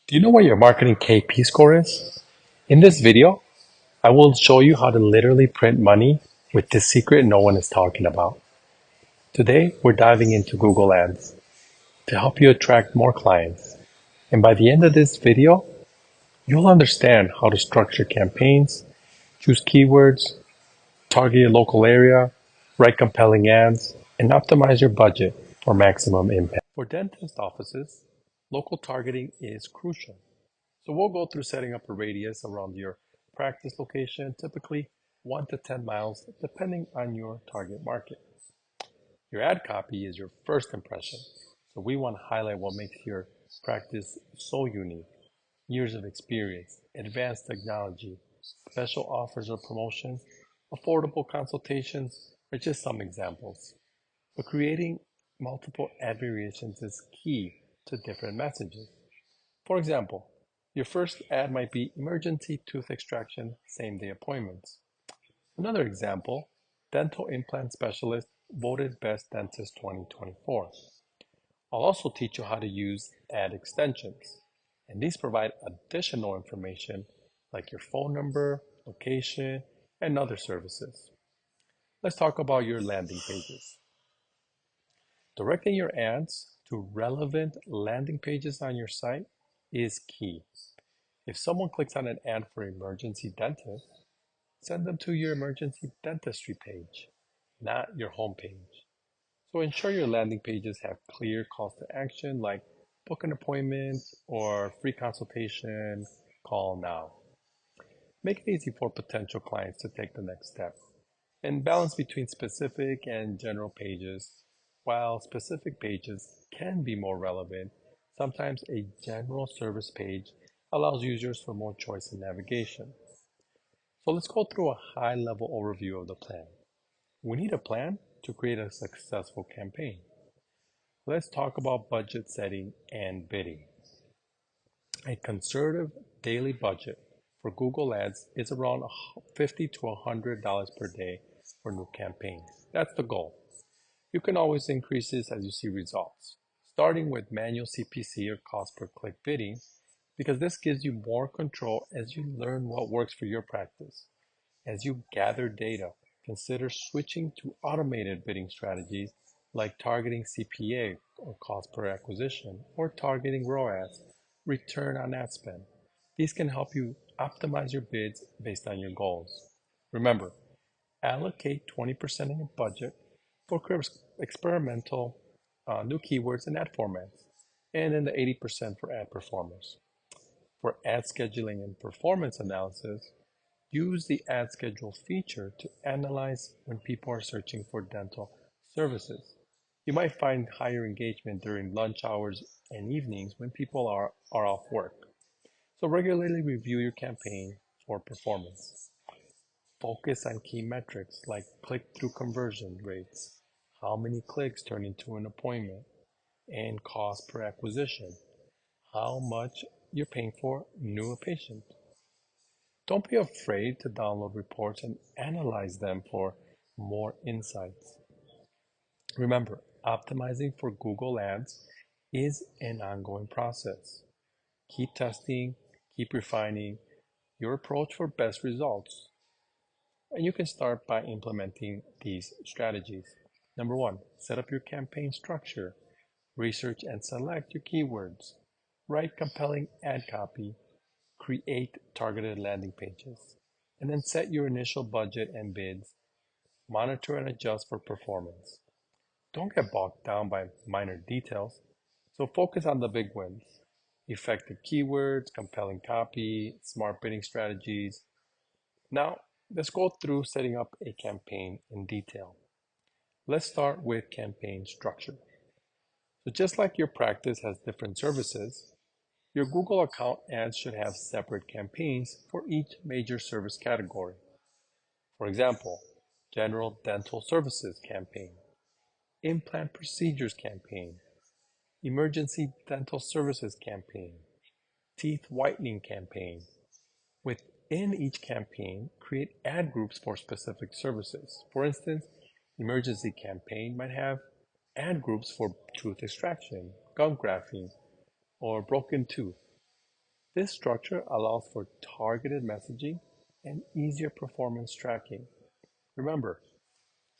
Do you know what your marketing KP score is? In this video, I will show you how to literally print money with this secret no one is talking about. Today, we're diving into Google Ads to help you attract more clients. And by the end of this video, you'll understand how to structure campaigns, choose keywords, target your local area, write compelling ads, and optimize your budget for maximum impact. For dentist offices, local targeting is crucial. So we'll go through setting up a radius around your practice location, typically 1 to 10 miles, depending on your target market. Your ad copy is your first impression. So we want to highlight what makes your practice so unique. Years of experience, advanced technology, special offers or promotions, affordable consultations are just some examples. But creating multiple ad variations is key to different messages. For example, your first ad might be emergency tooth extraction, same day appointments. Another example, dental implant specialist voted best dentist 2024. I'll also teach you how to use ad extensions. And these provide additional information like your phone number, location, and other services. Let's talk about your landing pages. Directing your ads to relevant landing pages on your site is key. If someone clicks on an ad for emergency dentist, send them to your emergency dentistry page, not your home page. So ensure your landing pages have clear calls to action like book an appointment or free consultation, call now. Make it easy for potential clients to take the next step and balance between specific and general pages. While specific pages can be more relevant, sometimes a general service page allows users for more choice in navigation. So let's go through a high-level overview of the plan. We need a plan to create a successful campaign. Let's talk about budget setting and bidding. A conservative daily budget for Google Ads is around $50 to $100 per day for new campaigns. That's the goal. You can always increase this as you see results, starting with manual CPC or cost per click bidding, because this gives you more control as you learn what works for your practice. As you gather data, consider switching to automated bidding strategies like targeting CPA or cost per acquisition or targeting ROAS, return on ad spend. These can help you optimize your bids based on your goals. Remember, allocate 20% of your budget for experimental new keywords and ad formats, and then the 80% for ad performers. For ad scheduling and performance analysis, use the ad schedule feature to analyze when people are searching for dental services. You might find higher engagement during lunch hours and evenings when people are off work. So regularly review your campaign for performance. Focus on key metrics like click-through conversion rates, how many clicks turn into an appointment, and cost per acquisition, how much you're paying for new patient. Don't be afraid to download reports and analyze them for more insights. Remember, optimizing for Google Ads is an ongoing process. Keep testing, keep refining your approach for best results. And you can start by implementing these strategies. Number one, set up your campaign structure. Research and select your keywords. Write compelling ad copy. Create targeted landing pages. And then set your initial budget and bids. Monitor and adjust for performance. Don't get bogged down by minor details, so focus on the big wins. Effective keywords, compelling copy, smart bidding strategies. Now, let's go through setting up a campaign in detail. Let's start with campaign structure. So just like your practice has different services, your Google account ads should have separate campaigns for each major service category. For example, General Dental Services campaign, Implant Procedures campaign, Emergency Dental Services campaign, Teeth Whitening campaign. Within each campaign, create ad groups for specific services. For instance, emergency campaign might have ad groups for tooth extraction, gum grafting, or broken tooth. This structure allows for targeted messaging and easier performance tracking. Remember,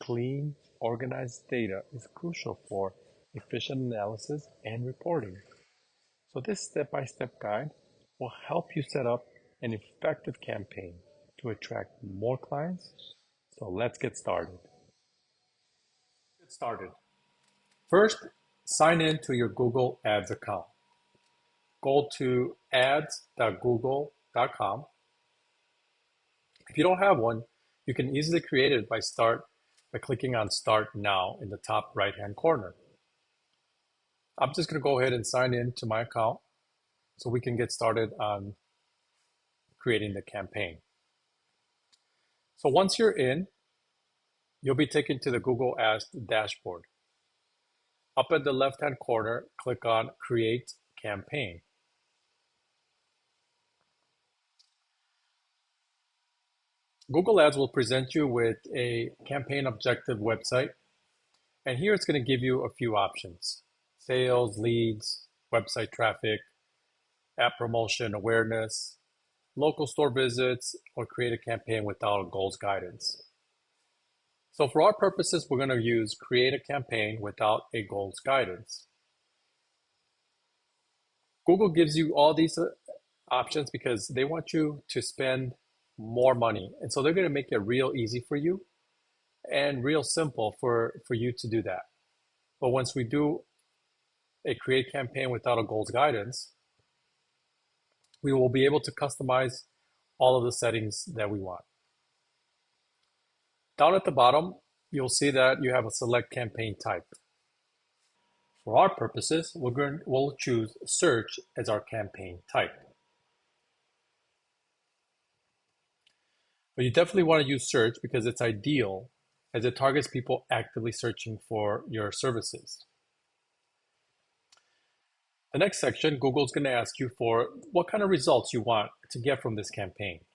clean, organized data is crucial for efficient analysis and reporting. So this step-by-step guide will help you set up an effective campaign to attract more clients. So let's get started. First, sign in to your Google Ads account. Go to ads.google.com. If you don't have one, you can easily create it by clicking on Start Now in the top right-hand corner. I'm just going to go ahead and sign in to my account so we can get started on creating the campaign. So once you're in, you'll be taken to the Google Ads dashboard. Up at the left-hand corner, click on Create Campaign. Google Ads will present you with a campaign objective website, and here it's going to give you a few options: sales, leads, website traffic, app promotion, awareness, local store visits, or create a campaign without goals guidance. So for our purposes, we're going to use create a campaign without a goals guidance. Google gives you all these options because they want you to spend more money. And so they're going to make it real easy for you and real simple for you to do that. But once we do a create campaign without a goals guidance, we will be able to customize all of the settings that we want. Down at the bottom, you'll see that you have a select campaign type. For our purposes, we'll choose search as our campaign type. But you definitely want to use search because it's ideal as it targets people actively searching for your services. The next section, Google's going to ask you for what kind of results you want to get from this campaign.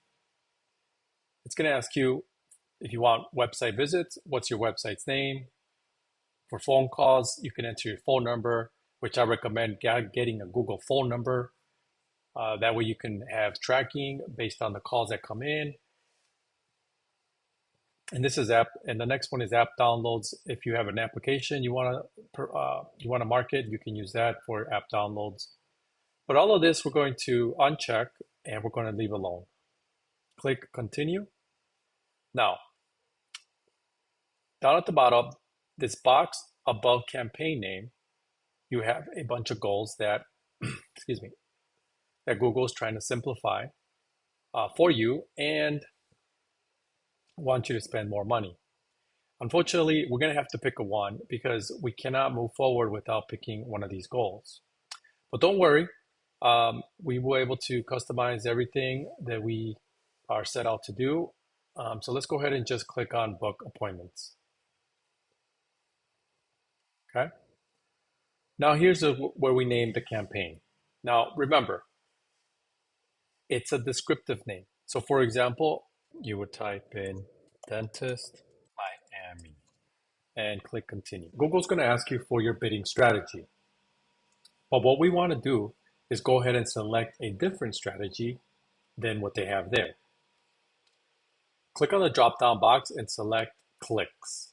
It's going to ask you if you want website visits, what's your website's name? For phone calls, you can enter your phone number, which I recommend getting a Google phone number. That way you can have tracking based on the calls that come in. And this is and the next one is app downloads. If you have an application you want to market, you can use that for app downloads. But all of this we're going to uncheck and we're going to leave alone. Click continue. Now, down at the bottom, this box above campaign name, you have a bunch of goals that, excuse me, that Google is trying to simplify for you and want you to spend more money. Unfortunately, we're going to have to pick a one because we cannot move forward without picking one of these goals. But don't worry, we were able to customize everything that we are set out to do. So let's go ahead and just click on book appointments. Okay. Now here's where we name the campaign. Now remember, it's a descriptive name. So for example, you would type in dentist Miami and click continue. Google's going to ask you for your bidding strategy. But what we want to do is go ahead and select a different strategy than what they have there. Click on the drop-down box and select clicks.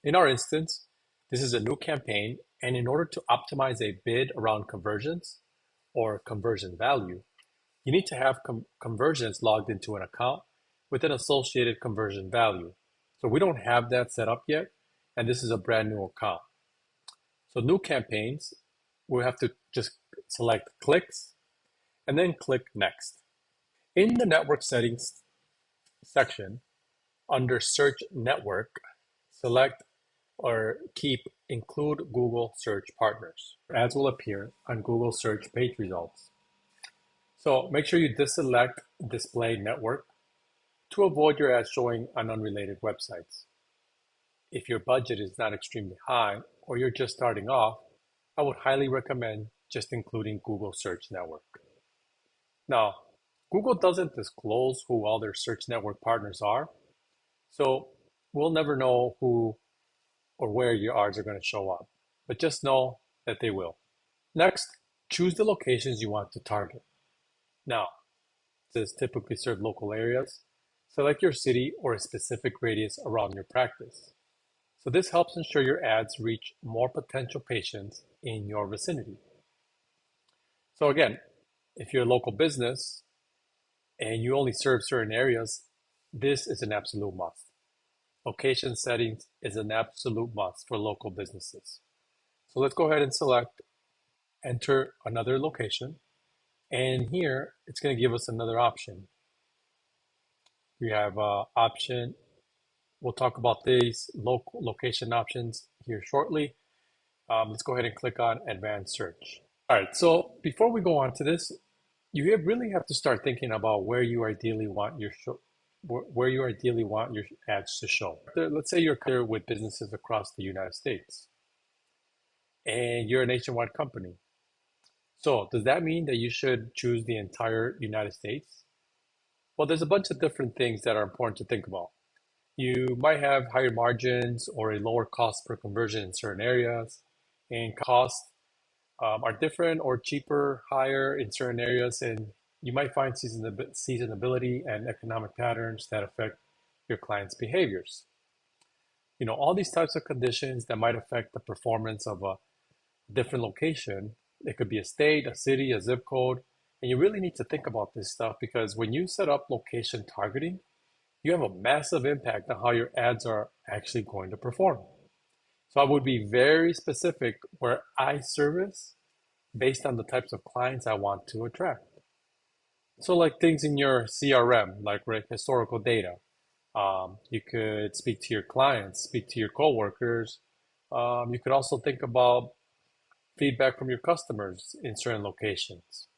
In our instance, this is a new campaign, and in order to optimize a bid around conversions or conversion value, you need to have conversions logged into an account with an associated conversion value. So we don't have that set up yet, and this is a brand new account. So new campaigns, we have to just select clicks and then click next. In the network settings section, under search network, select or keep include Google search partners. Ads will appear on Google search page results. So make sure you deselect display network to avoid your ads showing on unrelated websites. If your budget is not extremely high or you're just starting off, I would highly recommend just including Google Search Network. Now, Google doesn't disclose who all their search network partners are, so we'll never know who or where your ads are going to show up, but just know that they will. Next, choose the locations you want to target. Now, this typically serve local areas. Select your city or a specific radius around your practice. So this helps ensure your ads reach more potential patients in your vicinity. So again, if you're a local business and you only serve certain areas, this is an absolute must. Location settings is an absolute must for local businesses. So let's go ahead and select enter another location. And here it's going to give us another option. We have option. We'll talk about these local location options here shortly. Let's go ahead and click on advanced search. All right, so before we go on to this, you really have to start thinking about where you ideally want your ads to show. Let's say you're clear with businesses across the United States and you're a nationwide company. So does that mean that you should choose the entire United States? Well, there's a bunch of different things that are important to think about. You might have higher margins or a lower cost per conversion in certain areas, and costs are different or cheaper, higher in certain areas, and you might find seasonability and economic patterns that affect your clients' behaviors. All these types of conditions that might affect the performance of a different location. It could be a state, a city, a zip code, and you really need to think about this stuff because when you set up location targeting, you have a massive impact on how your ads are actually going to perform. So I would be very specific where I service based on the types of clients I want to attract. So like things in your CRM, like historical data. You could speak to your clients, speak to your coworkers. You could also think about feedback from your customers in certain locations.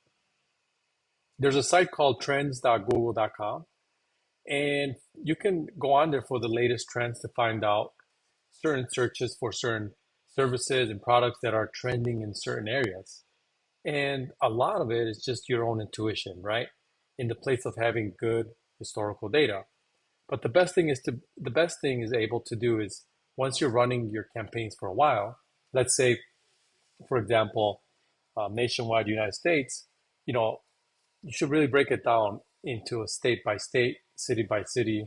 There's a site called trends.google.com, and you can go on there for the latest trends to find out certain searches for certain services and products that are trending in certain areas. And a lot of it is just your own intuition, right? In the place of having good historical data. But the best thing is able to do is once you're running your campaigns for a while, let's say, for example, nationwide United States, you should really break it down into a state by state, city by city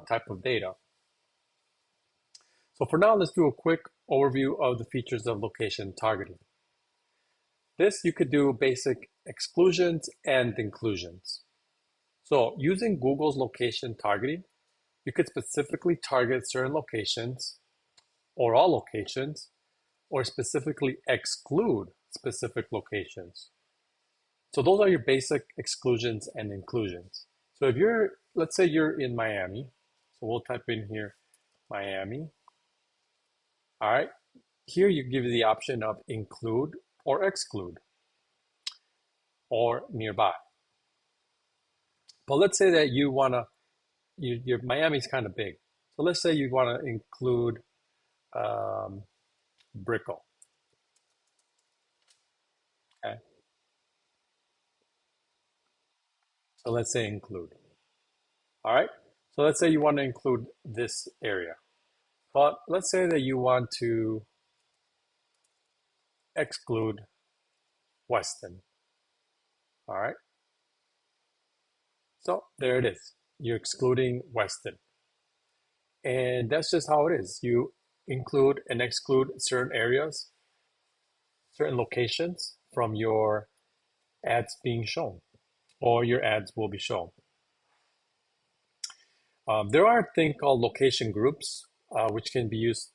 type of data. So for now, let's do a quick overview of the features of location targeting. This you could do basic exclusions and inclusions. So using Google's location targeting, you could specifically target certain locations or all locations, or specifically exclude specific locations. So those are your basic exclusions and inclusions. So if let's say you're in Miami, so we'll type in here, Miami. All right, here you give the option of include or exclude or nearby. But let's say that you want to, your Miami's kind of big. So let's say you want to include Brickell. Okay. So let's say include. All right. So let's say you want to include this area. But let's say that you want to exclude Weston. All right. So there it is. You're excluding Weston. And that's just how it is. You include and exclude certain areas, certain locations from your ads being shown, or your ads will be shown. There are a thing called location groups, which can be used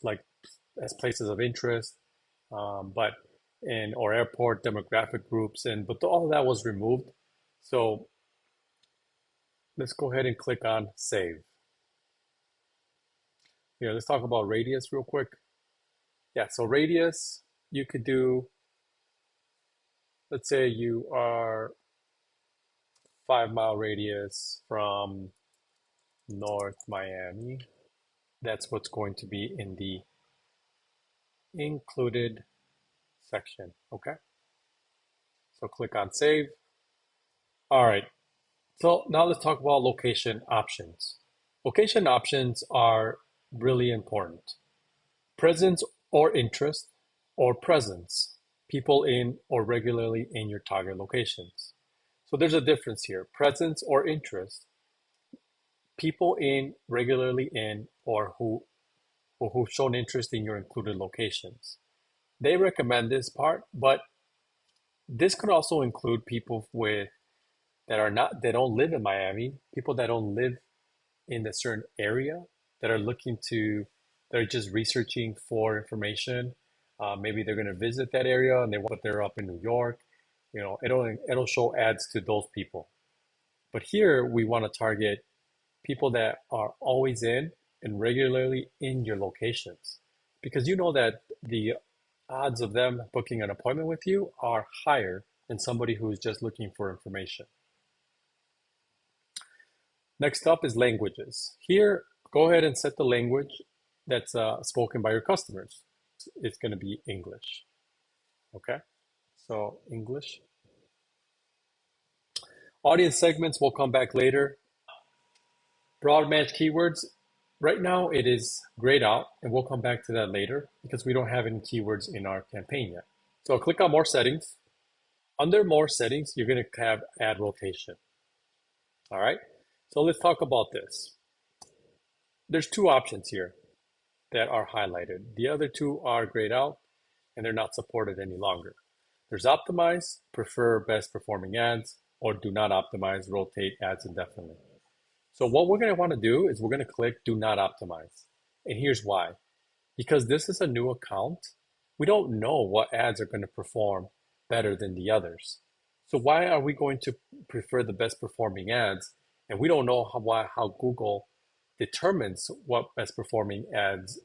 like as places of interest, or airport demographic groups, but all of that was removed. So let's go ahead and click on save. Here, let's talk about radius real quick. Yeah, so radius, you could do, let's say you are 5-mile radius from North Miami. That's what's going to be in the included section, okay? So click on save. All right, so now let's talk about location options. Location options are really important. Presence or interest or presence. people in or regularly in your target locations. So there's a difference here. Presence or interest, people in, regularly in, or who've shown interest in your included locations. They recommend this part, but this could also include people with that are not they don't live in Miami, people that don't live in a certain area that are looking to they're just researching for information. Maybe they're going to visit that area and they're up in New York. It'll show ads to those people. But here we want to target people that are always in and regularly in your locations, because you know that the odds of them booking an appointment with you are higher than somebody who's just looking for information. Next up is languages. Here, go ahead and set the language that's spoken by your customers. It's going to be English. Okay, so English. Audience segments will come back later. Broad match keywords. Right now it is grayed out, and we'll come back to that later because we don't have any keywords in our campaign yet. So I'll click on more settings. Under more settings, you're going to have ad rotation. All right, so let's talk about this. There's two options here that are highlighted. The other two are grayed out and they're not supported any longer. There's optimize, prefer best performing ads, or do not optimize, rotate ads indefinitely. So what we're going to want to do is we're going to click do not optimize. And here's why. Because this is a new account, we don't know what ads are going to perform better than the others. So why are we going to prefer the best performing ads? And we don't know how Google determines what best performing ads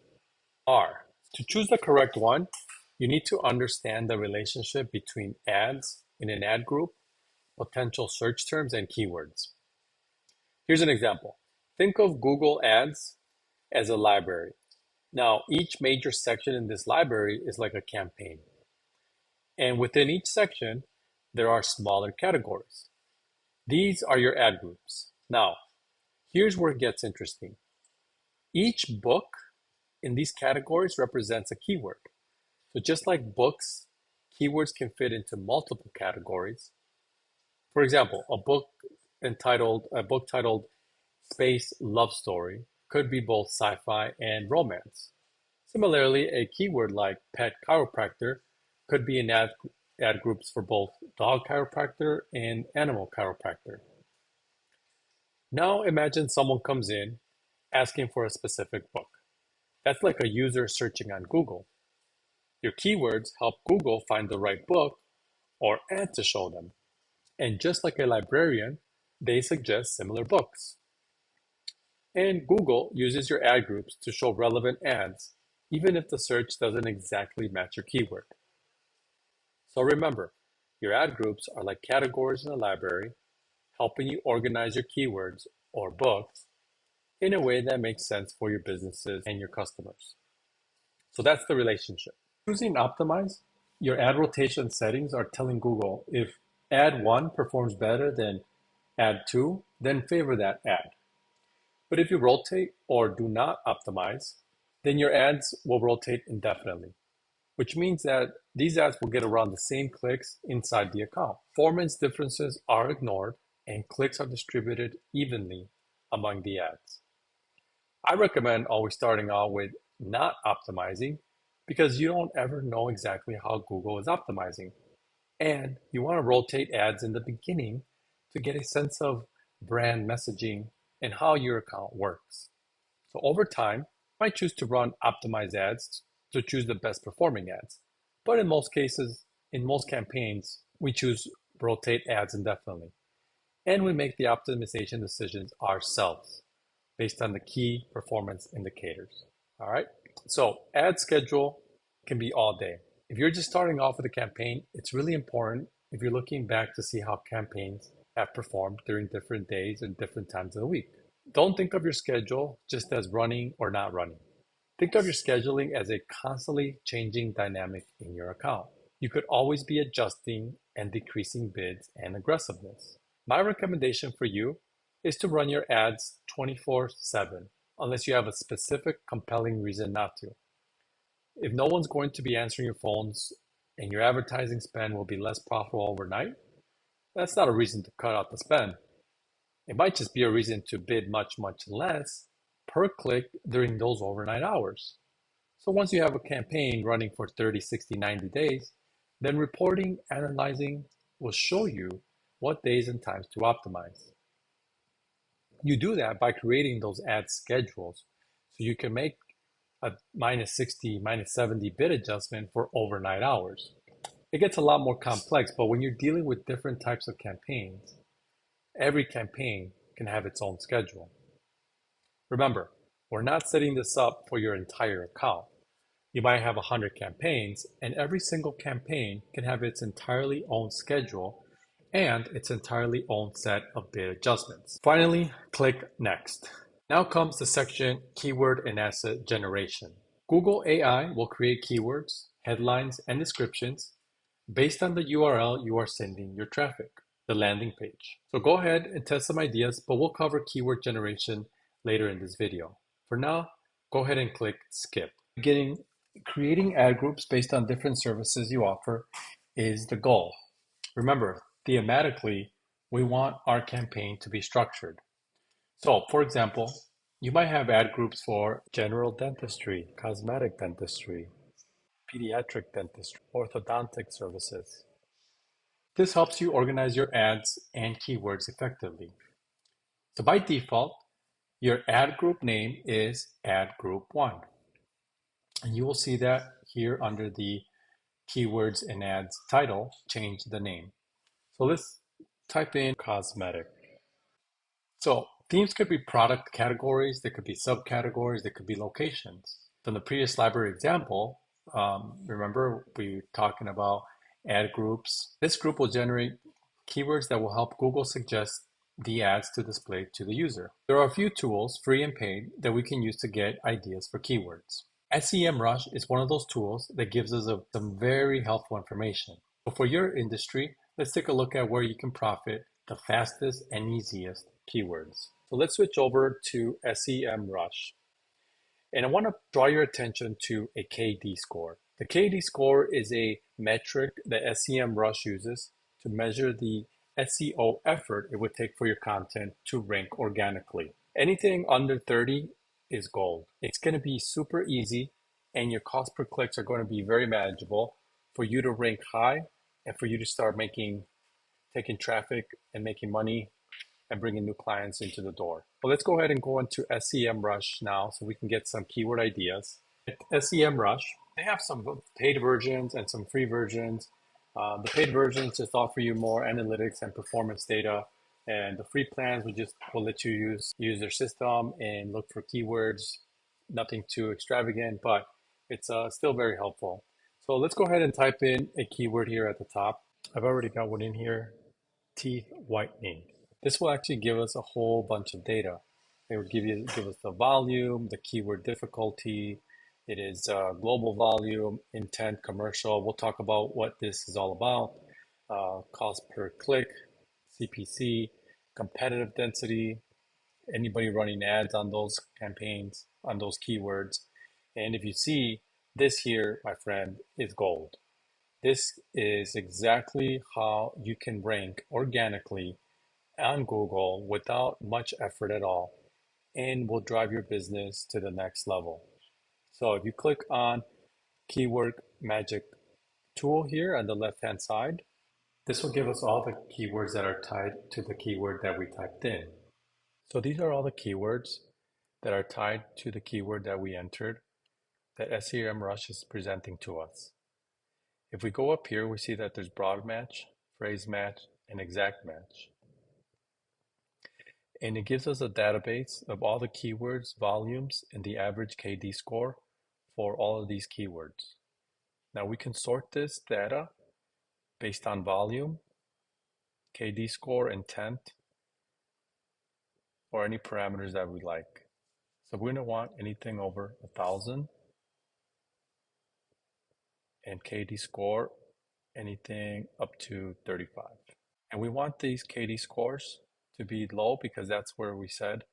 are. To choose the correct one, you need to understand the relationship between ads in an ad group, potential search terms, and keywords. Here's an example. Think of Google Ads as a library. Now, each major section in this library is like a campaign. And within each section, there are smaller categories. These are your ad groups. Now, here's where it gets interesting. Each book in these categories represents a keyword. So just like books, keywords can fit into multiple categories. For example, a book titled Space Love Story could be both sci-fi and romance. Similarly, a keyword like pet chiropractor could be in ad groups for both dog chiropractor and animal chiropractor. Now imagine someone comes in asking for a specific book. That's like a user searching on Google. Your keywords help Google find the right book or ad to show them. And just like a librarian, they suggest similar books. And Google uses your ad groups to show relevant ads, even if the search doesn't exactly match your keyword. So remember, your ad groups are like categories in a library, helping you organize your keywords or books in a way that makes sense for your businesses and your customers. So that's the relationship. Choosing optimize, your ad rotation settings are telling Google if ad 1 performs better than ad 2, then favor that ad. But if you rotate or do not optimize, then your ads will rotate indefinitely, which means that these ads will get around the same clicks inside the account. Performance differences are ignored and clicks are distributed evenly among the ads. I recommend always starting out with not optimizing because you don't ever know exactly how Google is optimizing. And you want to rotate ads in the beginning to get a sense of brand messaging and how your account works. So over time, you might choose to run optimized ads to choose the best performing ads. But in most cases, in most campaigns, we choose rotate ads indefinitely. And we make the optimization decisions ourselves based on the key performance indicators. All right. So ad schedule can be all day. If you're just starting off with a campaign, it's really important if you're looking back to see how campaigns have performed during different days and different times of the week. Don't think of your schedule just as running or not running. Think of your scheduling as a constantly changing dynamic in your account. You could always be adjusting and decreasing bids and aggressiveness. My recommendation for you is to run your ads 24/7 unless you have a specific compelling reason not to. If no one's going to be answering your phones and your advertising spend will be less profitable overnight, that's not a reason to cut out the spend. It might just be a reason to bid much, much less per click during those overnight hours. So once you have a campaign running for 30, 60, 90 days, then reporting, analyzing will show you what days and times to optimize. You do that by creating those ad schedules so you can make a minus 60, minus 70 bid adjustment for overnight hours. It gets a lot more complex, but when you're dealing with different types of campaigns, every campaign can have its own schedule. Remember, we're not setting this up for your entire account. You might have 100 campaigns, and every single campaign can have its entirely own schedule and its entirely own set of bid adjustments. Finally, click Next. Now comes the section Keyword and Asset Generation. Google AI will create keywords, headlines, and descriptions based on the URL you are sending your traffic, the landing page. So go ahead and test some ideas, but we'll cover keyword generation later in this video. For now, go ahead and click Skip. Creating ad groups based on different services you offer is the goal. Remember, thematically, we want our campaign to be structured. So, for example, you might have ad groups for general dentistry, cosmetic dentistry, pediatric dentistry, orthodontic services. This helps you organize your ads and keywords effectively. So by default, your ad group name is ad group 1. And you will see that here under the keywords and ads title, change the name. So let's type in cosmetic. So themes could be product categories, they could be subcategories, they could be locations. From the previous library example, remember we were talking about ad groups. This group will generate keywords that will help Google suggest the ads to display to the user. There are a few tools, free and paid, that we can use to get ideas for keywords. SEMrush is one of those tools that gives us some very helpful information. So for your industry, let's take a look at where you can profit the fastest and easiest keywords. So let's switch over to SEMrush. And I want to draw your attention to a KD score. The KD score is a metric that SEMrush uses to measure the SEO effort it would take for your content to rank organically. Anything under 30 is gold. It's going to be super easy and your cost per clicks are going to be very manageable for you to rank high and for you to start taking traffic and making money and bringing new clients into the door. Well, let's go ahead and go into SEMrush now so we can get some keyword ideas. At SEMrush, they have some paid versions and some free versions. The paid versions just offer you more analytics and performance data, and the free plans will let you use their system and look for keywords. Nothing too extravagant, but it's still very helpful. So let's go ahead and type in a keyword here at the top. I've already got one in here, teeth whitening. This will actually give us a whole bunch of data. It will give us the volume, the keyword difficulty. It is global volume, intent, commercial. We'll talk about what this is all about. Cost per click, CPC, competitive density, anybody running ads on those campaigns, on those keywords. And if you see this here, my friend, is gold. This is exactly how you can rank organically on Google without much effort at all and will drive your business to the next level. So if you click on Keyword Magic tool here on the left-hand side, this will give us all the keywords that are tied to the keyword that we typed in. So these are all the keywords that are tied to the keyword that we entered that SEMrush is presenting to us. If we go up here, we see that there's broad match, phrase match, and exact match. And it gives us a database of all the keywords, volumes, and the average KD score for all of these keywords. Now we can sort this data based on volume, KD score, intent, or any parameters that we like. So we're going to want anything over 1,000 and KD score anything up to 35. And we want these KD scores to be low because that's where we said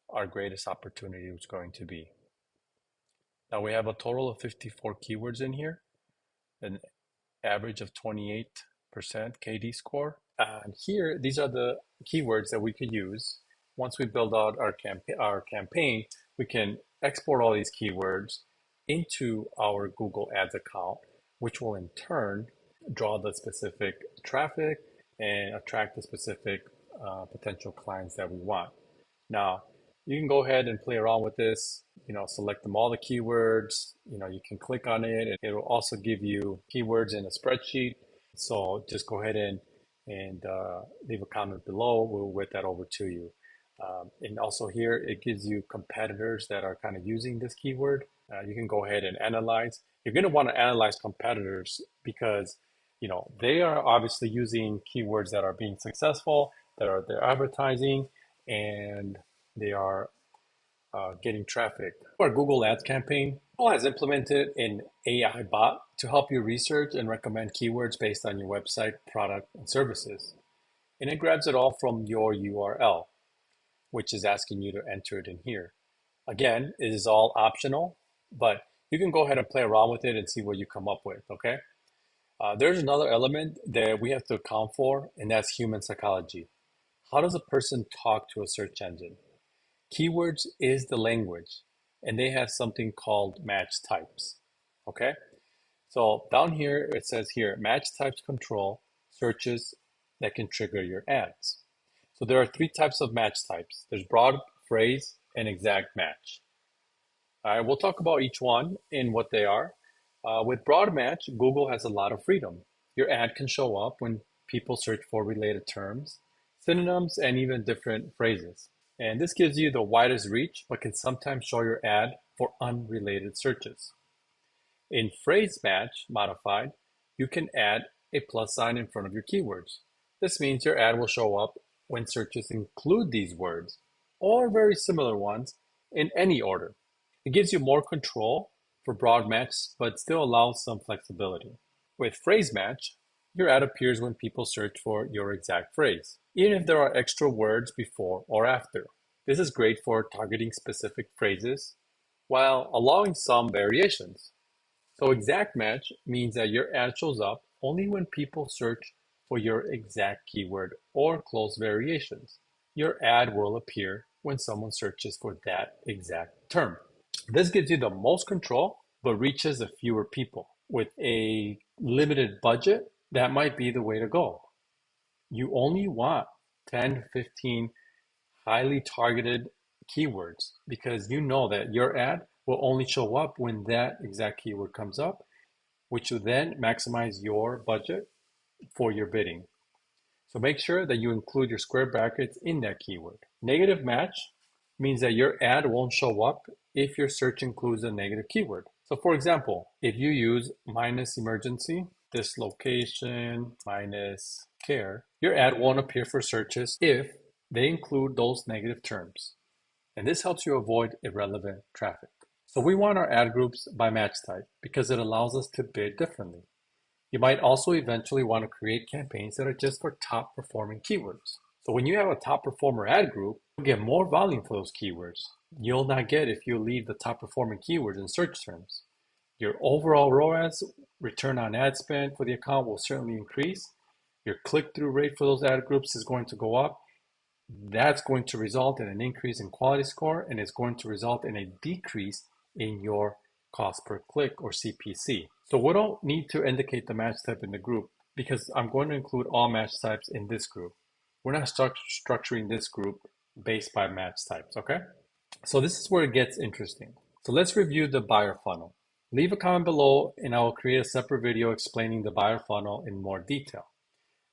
our greatest opportunity was going to be. Now we have a total of 54 keywords in here, and average of 28% KD score. And here, these are the keywords that we could use. Once we build out our campaign, we can export all these keywords into our Google Ads account, which will in turn draw the specific traffic and attract the specific potential clients that we want. Now, you can go ahead and play around with this, select them all the keywords, you can click on it, and it will also give you keywords in a spreadsheet. So just go ahead and leave a comment below. We'll whip that over to you. And also here, it gives you competitors that are kind of using this keyword. You can go ahead and analyze. You're going to want to analyze competitors because, they are obviously using keywords that are being successful, they're advertising, and they are getting traffic. For our Google Ads campaign, Google has implemented an AI bot to help you research and recommend keywords based on your website, product, and services. And it grabs it all from your URL, which is asking you to enter it in here. Again, it is all optional, but you can go ahead and play around with it and see what you come up with, okay? There's another element that we have to account for, and that's human psychology. How does a person talk to a search engine? Keywords is the language, and they have something called match types, okay? So down here, it says here, match types control searches that can trigger your ads. So there are three types of match types. There's broad, phrase, and exact match. All right, we'll talk about each one and what they are. With broad match, Google has a lot of freedom. Your ad can show up when people search for related terms, synonyms, and even different phrases. And this gives you the widest reach, but can sometimes show your ad for unrelated searches. In phrase match modified, you can add a plus sign in front of your keywords. This means your ad will show up when searches include these words or very similar ones in any order. It gives you more control for broad match, but still allows some flexibility. With phrase match, your ad appears when people search for your exact phrase, even if there are extra words before or after. This is great for targeting specific phrases while allowing some variations. So exact match means that your ad shows up only when people search for your exact keyword or close variations. Your ad will appear when someone searches for that exact term. This gives you the most control, but reaches the fewer people. With a limited budget, that might be the way to go. You only want 10 to 15 highly targeted keywords because you know that your ad will only show up when that exact keyword comes up, which will then maximize your budget for your bidding. So make sure that you include your square brackets in that keyword. Negative match means that your ad won't show up if your search includes a negative keyword. So for example, if you use minus emergency, dislocation, minus care, your ad won't appear for searches if they include those negative terms. And this helps you avoid irrelevant traffic. So we want our ad groups by match type because it allows us to bid differently. You might also eventually want to create campaigns that are just for top performing keywords. So when you have a top performer ad group, you'll get more volume for those keywords. You'll not get if you leave the top performing keywords in search terms. Your overall ROAS, return on ad spend for the account, will certainly increase. Your click-through rate for those ad groups is going to go up. That's going to result in an increase in quality score, and it's going to result in a decrease in your cost per click or CPC. So we don't need to indicate the match type in the group because I'm going to include all match types in this group. We're not structuring this group based by match types, okay? So this is where it gets interesting. So let's review the buyer funnel. Leave a comment below and I will create a separate video explaining the buyer funnel in more detail.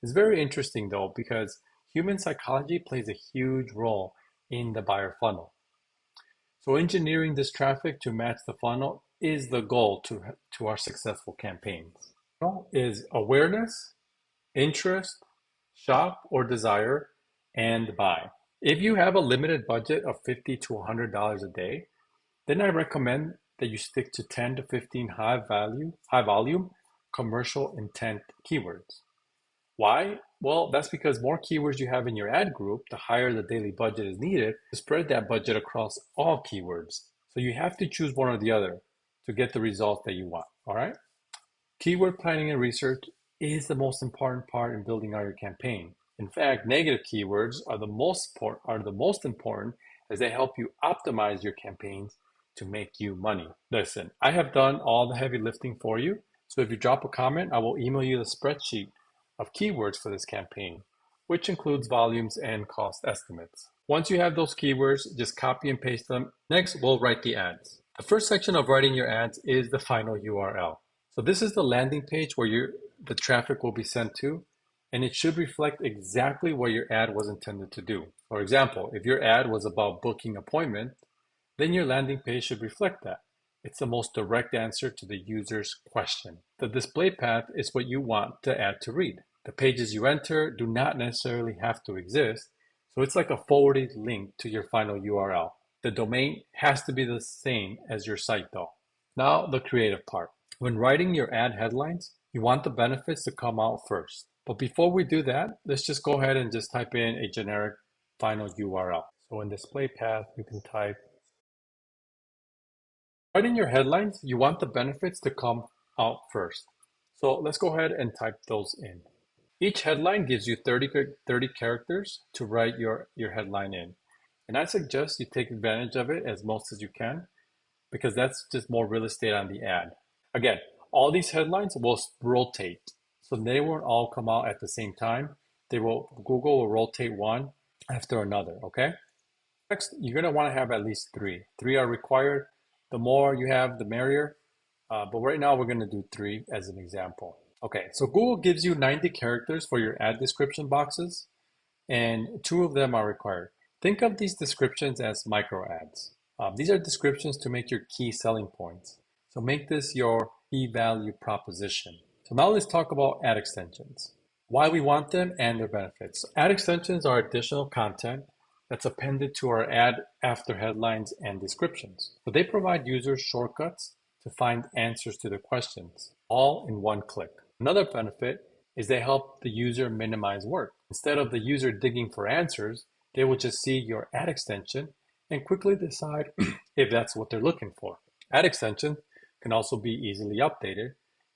It's very interesting though because human psychology plays a huge role in the buyer funnel. So engineering this traffic to match the funnel is the goal to our successful campaigns. Is awareness, interest, shop or desire, and buy. If you have a limited budget of $50 to $100 a day, then I recommend that you stick to 10 to 15 high volume, commercial intent keywords. Why? Well, that's because more keywords you have in your ad group, the higher the daily budget is needed to spread that budget across all keywords. So you have to choose one or the other to get the result that you want, all right? Keyword planning and research is the most important part in building out your campaign. In fact, negative keywords are the most important as they help you optimize your campaigns to make you money. Listen, I have done all the heavy lifting for you. So if you drop a comment, I will email you the spreadsheet of keywords for this campaign, which includes volumes and cost estimates. Once you have those keywords, just copy and paste them. Next, we'll write the ads. The first section of writing your ads is the final URL. So this is the landing page where the traffic will be sent to, and it should reflect exactly what your ad was intended to do. For example, if your ad was about booking appointment, then your landing page should reflect that. It's the most direct answer to the user's question. The display path is what you want the ad to read. The pages you enter do not necessarily have to exist, so it's like a forwarded link to your final URL. The domain has to be the same as your site though. Now the creative part. When writing your ad headlines, you want the benefits to come out first. But before we do that, let's just go ahead and just type in a generic final URL. So in display path, you can type. Writing your headlines, you want the benefits to come out first. So let's go ahead and type those in. Each headline gives you 30 characters to write your headline in. And I suggest you take advantage of it as most as you can because that's just more real estate on the ad. Again, all these headlines will rotate. So they won't all come out at the same time. Google will rotate one after another, okay? Next, you're gonna wanna have at least three. Three are required. The more you have, the merrier. But right now we're gonna do three as an example. Okay, so Google gives you 90 characters for your ad description boxes, and two of them are required. Think of these descriptions as micro ads. These are descriptions to make your key selling points. So make this your key value proposition. So now let's talk about ad extensions, why we want them and their benefits. Ad extensions are additional content that's appended to our ad after headlines and descriptions. So they provide users shortcuts to find answers to their questions, all in one click. Another benefit is they help the user minimize work. Instead of the user digging for answers, they will just see your ad extension and quickly decide if that's what they're looking for. Ad extension can also be easily updated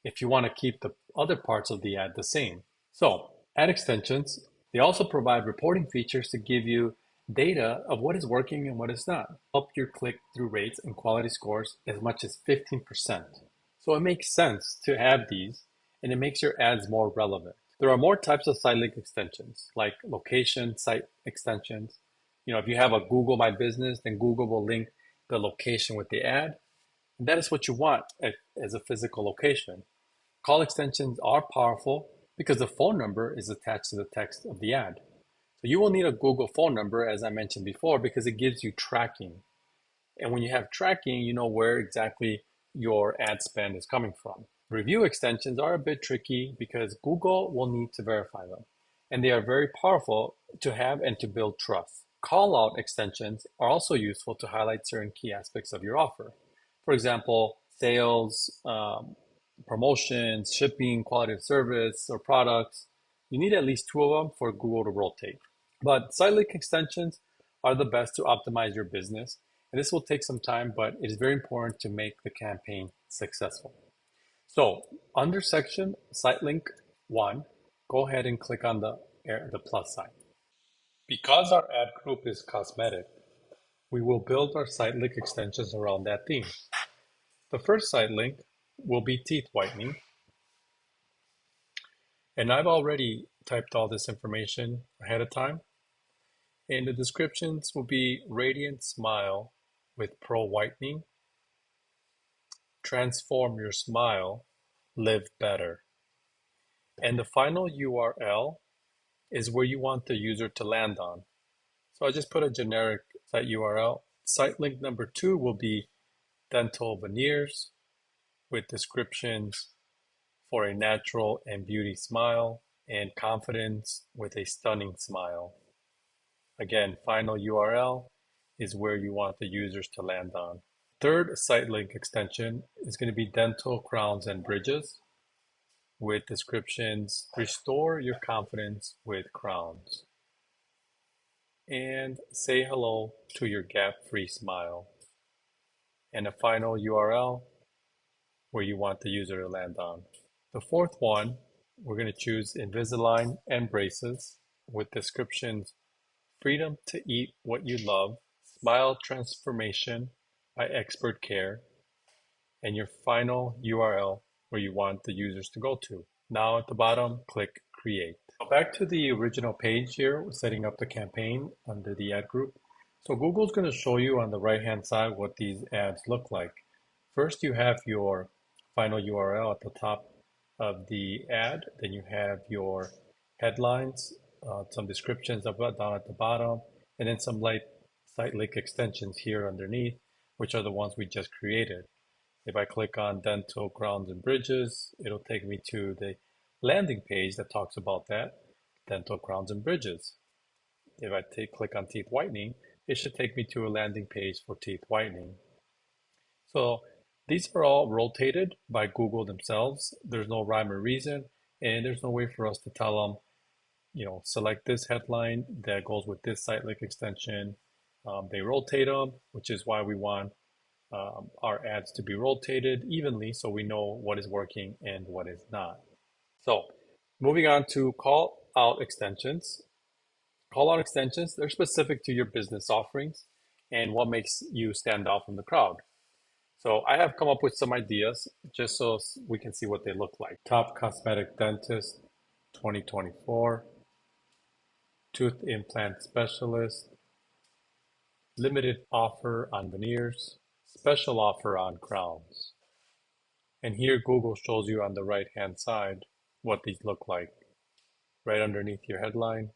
if you want to keep the other parts of the ad the same. So, ad extensions, they also provide reporting features to give you data of what is working and what is not. Help your click-through rates and quality scores as much as 15%. So it makes sense to have these, and it makes your ads more relevant. There are more types of site link extensions, like location site extensions. If you have a Google My Business, then Google will link the location with the ad. And that is what you want as a physical location. Call extensions are powerful because the phone number is attached to the text of the ad. So you will need a Google phone number, as I mentioned before, because it gives you tracking. And when you have tracking, you know where exactly your ad spend is coming from. Review extensions are a bit tricky because Google will need to verify them. And they are very powerful to have and to build trust. Callout extensions are also useful to highlight certain key aspects of your offer. For example, sales, promotions, shipping, quality of service, or products. You need at least two of them for Google to rotate. But site link extensions are the best to optimize your business. And this will take some time, but it is very important to make the campaign successful. So under section site link 1, go ahead and click on the plus sign. Because our ad group is cosmetic, we will build our site link extensions around that theme. The first site link will be teeth whitening. And I've already typed all this information ahead of time. And the descriptions will be radiant smile with pro whitening, transform your smile, live better. And the final URL is where you want the user to land on. So I just put a generic site URL. Site link number 2 will be dental veneers with descriptions for a natural and beauty smile and confidence with a stunning smile. Again, final URL is where you want the users to land on. Third site link extension is going to be dental crowns and bridges with descriptions, restore your confidence with crowns, and say hello to your gap-free smile. And a final URL where you want the user to land on. The fourth one, we're going to choose Invisalign and braces with descriptions: freedom to eat what you love, smile transformation by expert care, and your final URL where you want the users to go to. Now at the bottom, click Create. So back to the original page here, we're setting up the campaign under the ad group. So Google's going to show you on the right-hand side what these ads look like. First, you have your final URL at the top of the ad. Then you have your headlines, some descriptions up down at the bottom, and then some light site link extensions here underneath, which are the ones we just created. If I click on dental crowns and bridges, it'll take me to the landing page that talks about that, dental crowns and bridges. If I click on teeth whitening, it should take me to a landing page for teeth whitening. So these are all rotated by Google themselves. There's no rhyme or reason, and there's no way for us to tell them, select this headline that goes with this site link extension. They rotate them, which is why we want our ads to be rotated evenly so we know what is working and what is not. So moving on to call out extensions. Call out extensions, they're specific to your business offerings and what makes you stand out from the crowd. So I have come up with some ideas just so we can see what they look like. Top cosmetic dentist 2024, tooth implant specialist, limited offer on veneers, special offer on crowns. And here Google shows you on the right hand side what these look like. Right underneath your headline,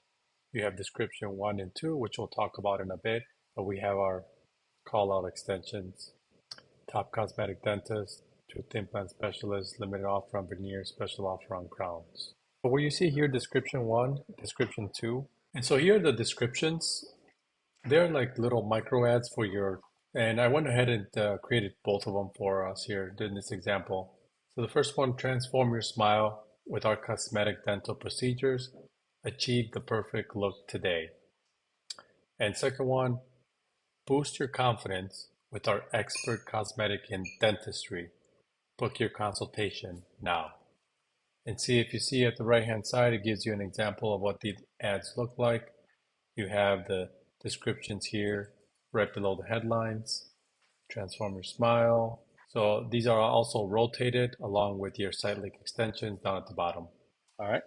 you have description 1 and 2, which we'll talk about in a bit, but we have our call out extensions. Top cosmetic dentist, tooth implant specialist, limited offer on veneers, special offer on crowns. So where you see here description 1, description 2, and so here are the descriptions. They're like little micro ads for your, and I went ahead and created both of them for us here in this example. So the first one, transform your smile with our cosmetic dental procedures. Achieve the perfect look today. And second one, boost your confidence with our expert cosmetic in dentistry. Book your consultation now. And see, if you see at the right hand side, it gives you an example of what the ads look like. You have the descriptions here right below the headlines. Transform your smile. So these are also rotated along with your site link extensions down at the bottom. All right.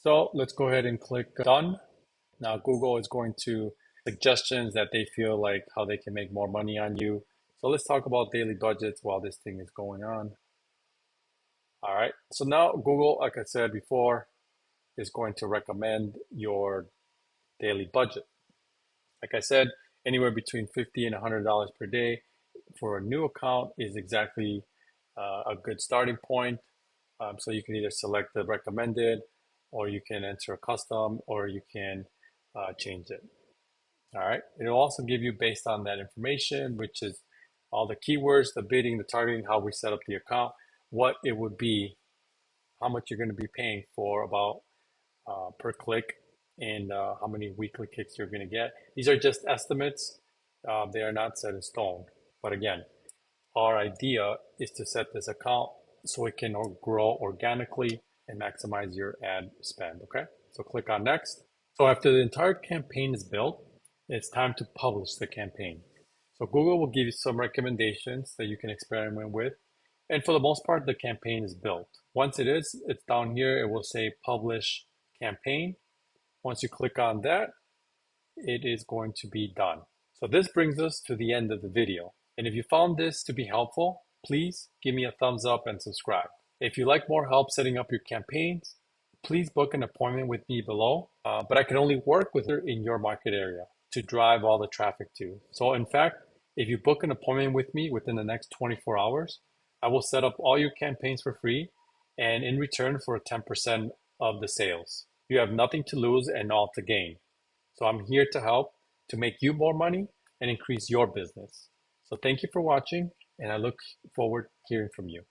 So let's go ahead and click done. Now Google is going to suggestions that they feel like how they can make more money on you. So let's talk about daily budgets while this thing is going on. All right. So now Google, like I said before, is going to recommend your daily budget. Like I said, anywhere between $50 and $100 per day for a new account is exactly a good starting point. So you can either select the recommended, or you can enter a custom, or you can change it. All right. It'll also give you, based on that information, which is all the keywords, the bidding, the targeting, how we set up the account, what it would be, how much you're going to be paying for about per click, and how many weekly clicks you're going to get. These are just estimates. They are not set in stone. But again, our idea is to set this account so it can grow organically and maximize your ad spend. Okay, so click on next. So after the entire campaign is built, it's time to publish the campaign. So Google will give you some recommendations that you can experiment with. And for the most part, the campaign is built. Once it is, it's down here. It will say publish campaign. Once you click on that, it is going to be done. So this brings us to the end of the video. And if you found this to be helpful, please give me a thumbs up and subscribe. If you'd like more help setting up your campaigns, please book an appointment with me below. But I can only work with you in your market area to drive all the traffic to. So in fact, if you book an appointment with me within the next 24 hours, I will set up all your campaigns for free, and in return for 10% of the sales. You have nothing to lose and all to gain. So I'm here to help to make you more money and increase your business. So thank you for watching, and I look forward to hearing from you.